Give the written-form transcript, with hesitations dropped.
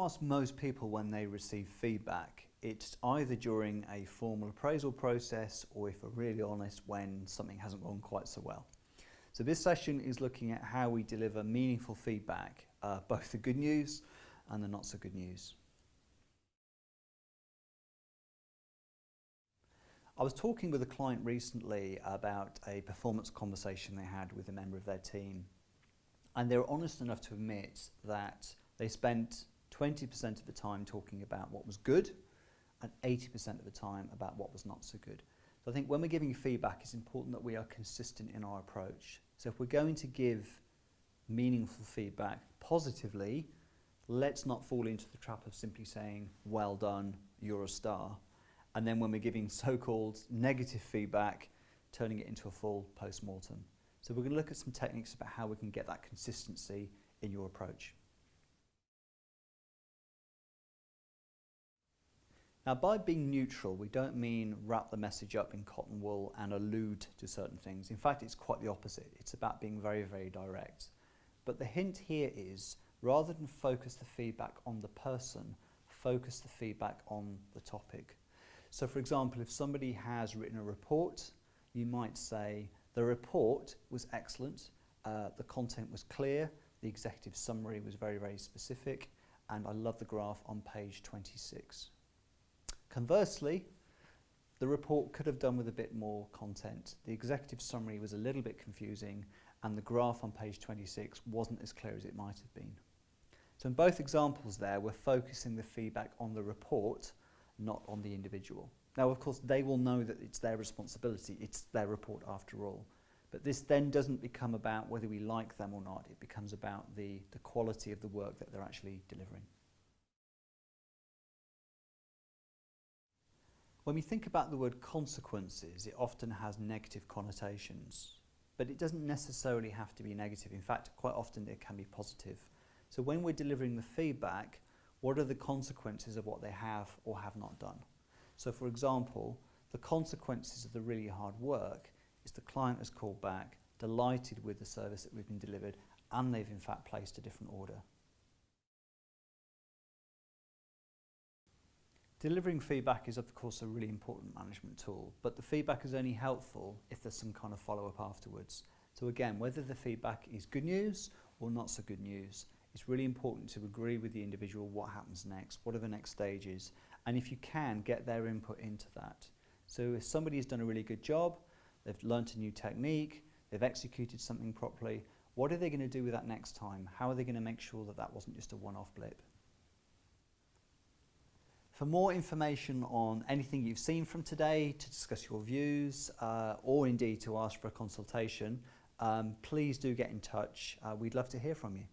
ask most people when they receive feedback, it's either during a formal appraisal process or, if we're really honest, when something hasn't gone quite so well. So this session is looking at how we deliver meaningful feedback, both the good news and the not so good news. I was talking with a client recently about a performance conversation they had with a member of their team, and they were honest enough to admit that they spent 20% of the time talking about what was good and 80% of the time about what was not so good. So I think when we're giving feedback, it's important that we are consistent in our approach. So if we're going to give meaningful feedback positively, let's not fall into the trap of simply saying, well done, you're a star. And then when we're giving so-called negative feedback, turning it into a full post-mortem. So we're going to look at some techniques about how we can get that consistency in your approach. Now, by being neutral, we don't mean wrap the message up in cotton wool and allude to certain things. In fact, it's quite the opposite. It's about being very, very direct. But the hint here is, rather than focus the feedback on the person, focus the feedback on the topic. So, for example, if somebody has written a report, you might say, the report was excellent, the content was clear, the executive summary was very, very specific, and I love the graph on page 26. Conversely, the report could have done with a bit more content. The executive summary was a little bit confusing, and the graph on page 26 wasn't as clear as it might have been. So in both examples there, we're focusing the feedback on the report, not on the individual. Now, of course, they will know that it's their responsibility, it's their report after all. But this then doesn't become about whether we like them or not, it becomes about the quality of the work that they're actually delivering. When we think about the word consequences, it often has negative connotations, but it doesn't necessarily have to be negative. In fact, quite often it can be positive. So when we're delivering the feedback, what are the consequences of what they have or have not done? So for example, the consequences of the really hard work is the client has called back, delighted with the service that we've been delivered, and they've in fact placed a different order. Delivering feedback is of course a really important management tool, but the feedback is only helpful if there's some kind of follow-up afterwards. So again, whether the feedback is good news or not so good news, it's really important to agree with the individual what happens next, what are the next stages, and if you can, get their input into that. So if somebody has done a really good job, they've learnt a new technique, they've executed something properly, what are they going to do with that next time? How are they going to make sure that that wasn't just a one-off blip? For more information on anything you've seen from today, to discuss your views, or indeed to ask for a consultation, please do get in touch. We'd love to hear from you.